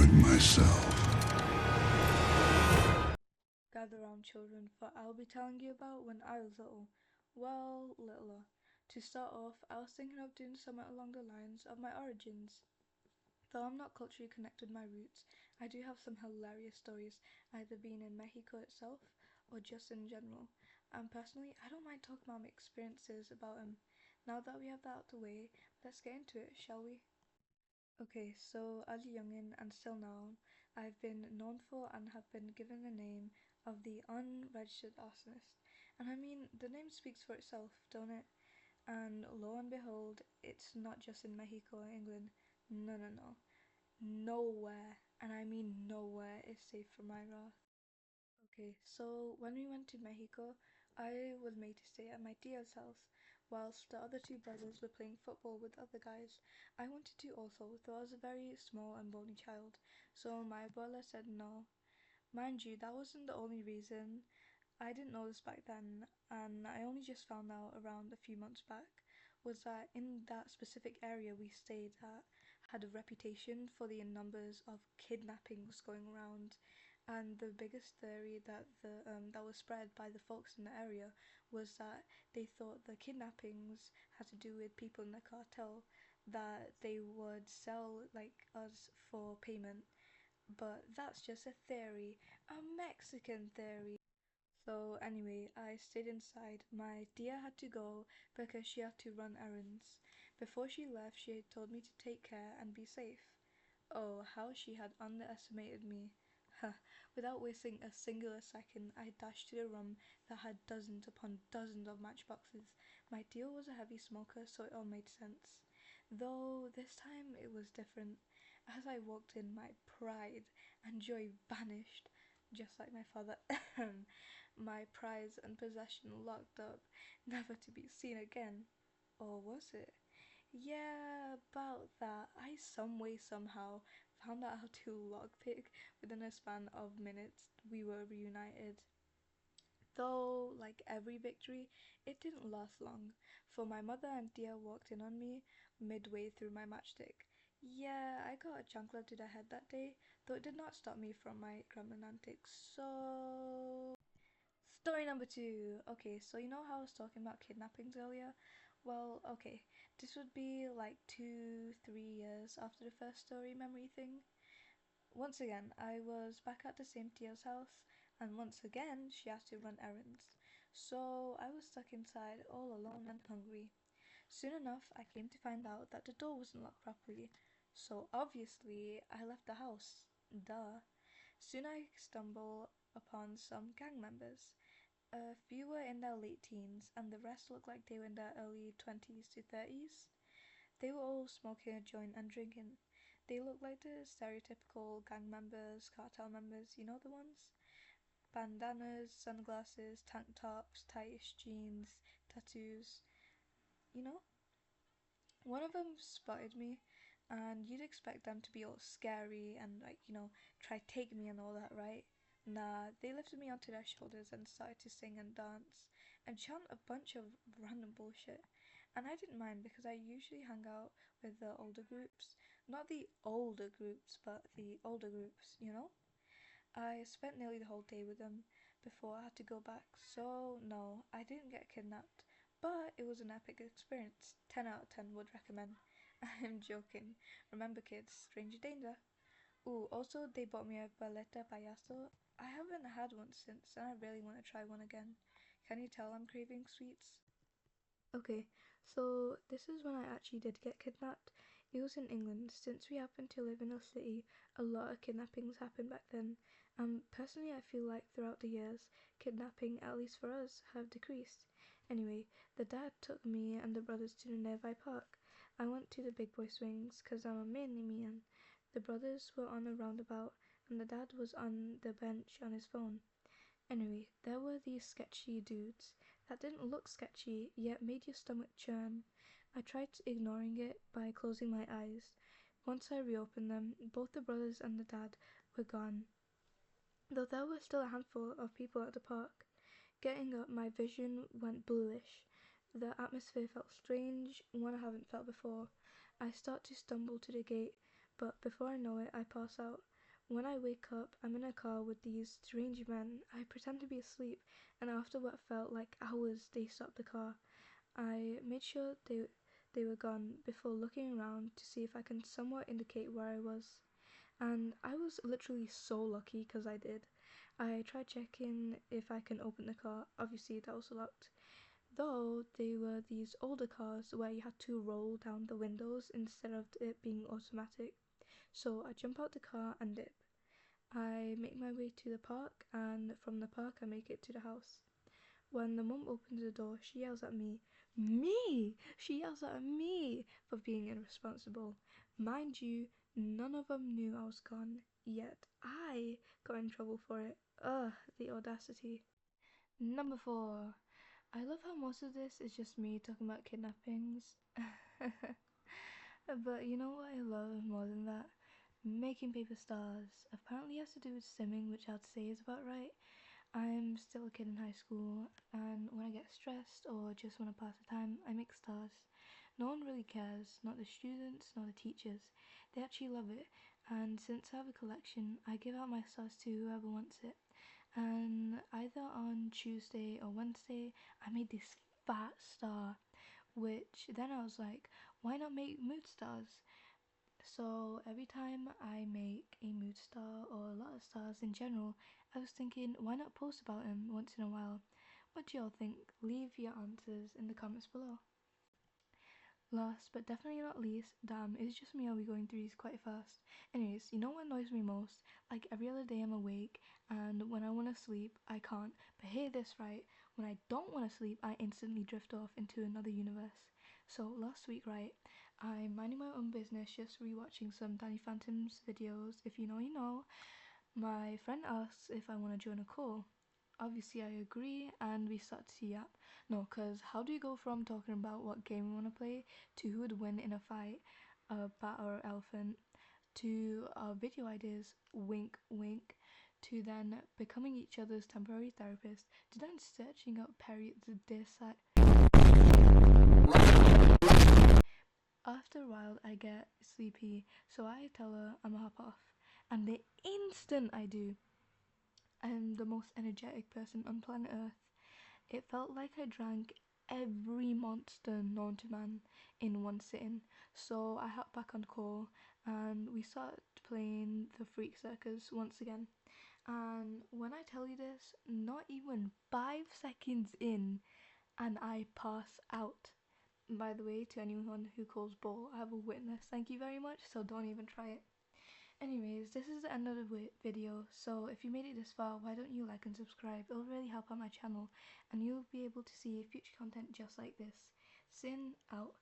it myself. Gather round, children, for I'll be telling you about when I was little. Well, littler. To start off, I was thinking of doing something along the lines of my origins. Though I'm not culturally connected with my roots, I do have some hilarious stories, either being in Mexico itself or just in general. And personally, I don't mind talking about my experiences about them. Now that we have that out of the way, let's get into it, shall we? Okay, so as a youngin and still now, I've been known for and have been given the name of the unregistered arsonist. And I mean, the name speaks for itself, don't it? And lo and behold, it's not just in Mexico or England. No, no, no. Nowhere, and I mean nowhere, is safe from my wrath. Okay, so when we went to Mexico, I was made to stay at my tia's house, whilst the other two brothers were playing football with other guys. I wanted to also, though I was a very small and bony child, so my abuela said no. Mind you, that wasn't the only reason. I didn't know this back then, and I only just found out around a few months back, was that in that specific area we stayed at had a reputation for the numbers of kidnappings going around. And the biggest theory that was spread by the folks in the area was that they thought the kidnappings had to do with people in the cartel, that they would sell like us for payment. But that's just a theory, a Mexican theory. So anyway, I stayed inside. My tia had to go because she had to run errands. Before she left, she had told me to take care and be safe. Oh, how she had underestimated me. Without wasting a singular second, I dashed to the room that had dozens upon dozens of matchboxes. My tia was a heavy smoker, so it all made sense. Though this time it was different. As I walked in, my pride and joy vanished, just like my father. My prize and possession locked up, never to be seen again. Or was it? Yeah, about that. I some way somehow found out how to lockpick within a span of minutes. We were reunited. Though, like every victory, it didn't last long, for my mother and Dia walked in on me midway through my matchstick. Yeah, I got a chancla to the head that day, though it did not stop me from my gremlin antics. So, story number two. Okay, so you know how I was talking about kidnappings earlier? Well, okay, this would be like 2, 3 years after the first story memory thing. Once again, I was back at the same Tia's house, and once again, she has to run errands. So I was stuck inside all alone and hungry. Soon enough, I came to find out that the door wasn't locked properly, so obviously, I left the house. Duh. Soon I stumble upon some gang members. A few were in their late teens, and the rest looked like they were in their early 20s to 30s. They were all smoking a joint and drinking. They looked like the stereotypical gang members, cartel members, you know the ones? Bandanas, sunglasses, tank tops, tightish jeans, tattoos, you know? One of them spotted me, and you'd expect them to be all scary and, like, try take me and all that, right? Nah, they lifted me onto their shoulders and started to sing and dance and chant a bunch of random bullshit. And I didn't mind because I usually hang out with the older groups. Not the older groups, but the older groups, you know? I spent nearly the whole day with them before I had to go back, so no, I didn't get kidnapped. But it was an epic experience. 10 out of 10 would recommend. I'm joking. Remember, kids, stranger danger. Ooh, also, they bought me a paleta payaso. I haven't had one since, and I really want to try one again. Can you tell I'm craving sweets? Okay, so this is when I actually did get kidnapped. It was in England. Since we happen to live in a city, a lot of kidnappings happened back then. Personally, I feel like throughout the years, kidnapping, at least for us, have decreased. Anyway, the dad took me and the brothers to the nearby park. I went to the big boy swings because I'm a mainly man. The brothers were on a roundabout, and the dad was on the bench on his phone. Anyway, there were these sketchy dudes that didn't look sketchy yet made your stomach churn. I tried ignoring it by closing my eyes. Once I reopened them, both the brothers and the dad were gone, though there were still a handful of people at the park. Getting up, my vision went bluish. The atmosphere felt strange, one I haven't felt before. I start to stumble to the gate, but before I know it, I pass out. When I wake up, I'm in a car with these strange men. I pretend to be asleep, and after what felt like hours, they stopped the car. I made sure they were gone before looking around to see if I can somewhat indicate where I was. And I was literally so lucky because I did. I tried checking if I can open the car. Obviously, that was locked. Though they were these older cars where you had to roll down the windows instead of it being automatic. So I jump out the car and dip. I make my way to the park, and from the park I make it to the house. When the mum opens the door, she yells at me. Me! She yells at me for being irresponsible. Mind you, none of them knew I was gone, yet I got in trouble for it. Ugh, the audacity. Number 4. I love how most of this is just me talking about kidnappings. But you know what I love more than that? Making paper stars. Apparently it has to do with simming, which I'd say is about right. I'm still a kid in high school, and when I get stressed or just want to pass the time, I make stars. No one really cares, not the students, nor the teachers. They actually love it, and since I have a collection, I give out my stars to whoever wants it. And either on Tuesday or Wednesday, I made this fat star, which then I was like, why not make mood stars? So every time I make a mood star or a lot of stars in general, I was thinking, why not post about them once in a while? What do y'all think? Leave your answers in the comments below. Last but definitely not least, damn, it's just me, I'll be going through these quite fast. Anyways, you know what annoys me most? Like every other day I'm awake, and when I want to sleep, I can't. But hear this right, when I don't want to sleep, I instantly drift off into another universe. So last week, right, I'm minding my own business, just rewatching some Danny Phantom's videos. If you know, you know. My friend asks if I want to join a call. Obviously I agree, and we start to yap. No, cause how do you go from talking about what game we want to play to who would win in a fight, a bat or elephant, to our video ideas, wink wink, to then becoming each other's temporary therapist, to then searching up Perry the Deer. After a while I get sleepy, so I tell her I'm a hop off. And the instant I do, I am the most energetic person on planet Earth. It felt like I drank every monster known to man in one sitting. So I hopped back on call and we started playing the Freak Circus once again. And when I tell you this, not even 5 seconds in and I pass out. By the way, to anyone who calls bull, I have a witness. Thank you very much, so don't even try it. Anyways, this is the end of the video, so if you made it this far, why don't you like and subscribe? It'll really help out my channel, and you'll be able to see future content just like this. Sin out.